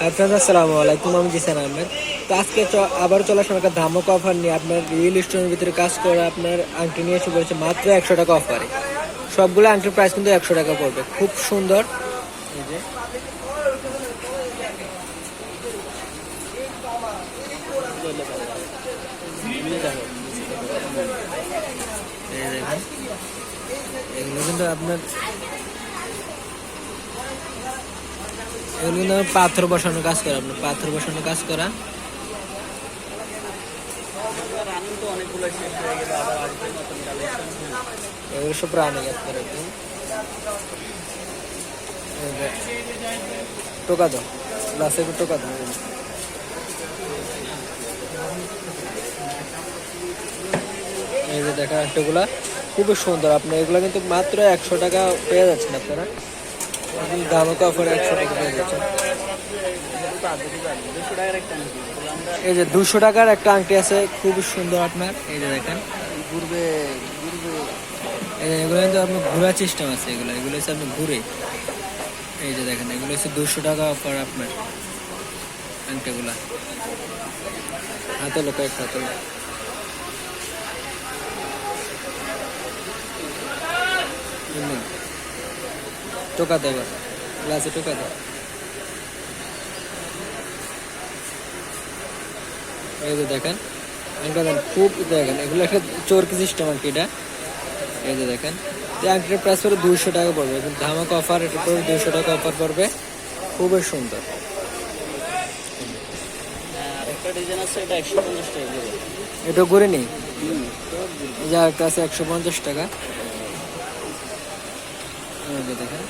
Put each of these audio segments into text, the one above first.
আপনার আসসালামু আলাইকুম, আমি জিসান আহমেদ। তো আজকে আবার চলে আসলাম একটা ধামাক অফার নিয়ে। আপনার রিয়েল স্টোনের ভিতরে কাজ করে আপনার আংটি নিয়ে এসে বলেছে মাত্র 100 টাকা অফারে। সবগুলো আংটির প্রাইস কিন্তু 100 টাকা পড়বে, খুব সুন্দর। এই যে এগুলো কিন্তু আপনার এগুলো কিন্তু পাথর বসানো কাজ করা, আপনার পাথর বসানো কাজ করা। এগুলো সব রানিং আপনার একদম। টোকা দাও, গ্লাসে একটু টোকা দাও। এই যে দেখা আংটিগুলা খুবই সুন্দর। আপনি এগুলো কিন্তু মাত্র 100 টাকা পেয়ে যাচ্ছেন আপনারা। ধামাকা অফারে 100 টাকা পেয়ে যাচ্ছেন। এই যে 200 টাকার একটা আংটি আছে, খুবই সুন্দর আপনার। এই যে দেখেন ঘুরবে ঘুরবে। এগুলো কিন্তু আপনার ঘোরার সিস্টেম আছে। এগুলো হচ্ছে আপনি ঘুরে। এই যে দেখেন এগুলো হচ্ছে 200 টাকা অফার আপনার আংটিগুলা। হাতে লোক একটা হাতে টোকা দেবে, গ্লাসে টোকা দেবে। এই যে দেখেন আংটিটা খুব দেখেন, এগুলো একটা চোরকি সিস্টেম আংটিটা। এই যে দেখেন এই আংটিটার প্রাইস পড়বে 200 টাকা পড়বে, কিন্তু ধামাকা অফার এটা পড়বে 200 টাকা অফার পড়বে, খুবই সুন্দর। একটা ডিজাইন আছে, এটা 150 টাকা করে। এটা ঘুরে নেই, যার কাছে 150 টাকা। এই যে দেখেন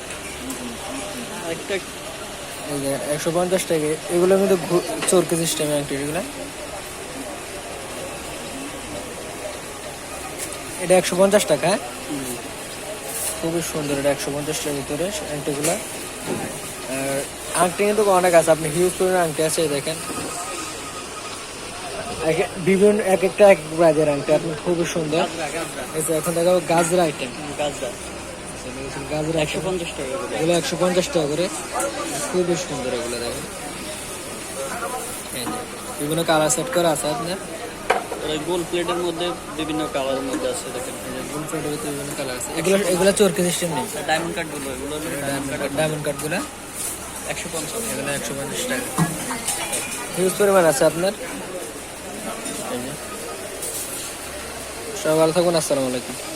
একটা এই যে 150 টাকা। এগুলো কিন্তু চোরকি সিস্টেমে আংটি। এগুলো এটা 150 টাকা। খুবই সুন্দর, এটা 150 টাকার ভিতরে আংটিগুলা। আর আংটি কিন্তু অনেক আছে, আপনি হিউজ পরিমাণ আংটি আছে। দেখেন বিভিন্ন এক একটা এক ব্রাজের আংটি আপনি, খুবই সুন্দর। এই যে এখন দেখাবো গাজরা আইটেম। গাজরা 150 টাকা করে। এগুলো 150 টাকা করে, খুবই সুন্দর এগুলো। দেখেন এই যে বিভিন্ন কালার সেট করা আছে আপনার। গোল প্লেটের মধ্যে বিভিন্ন কালারের মধ্যে আছে, দেখেন গোল প্লেটের ভিতরে বিভিন্ন কালার আছে। এগুলো চোরকি সিস্টেম নেই। ডায়মন্ড কাট গুলো, এগুলো ডায়মন্ড কাট গুলা 150। এগুলো 150 টাকা। হিউজ পরিমাণ আছে আপনার। এই যে সবাই ভালো থাকুন, আসসালামু আলাইকুম।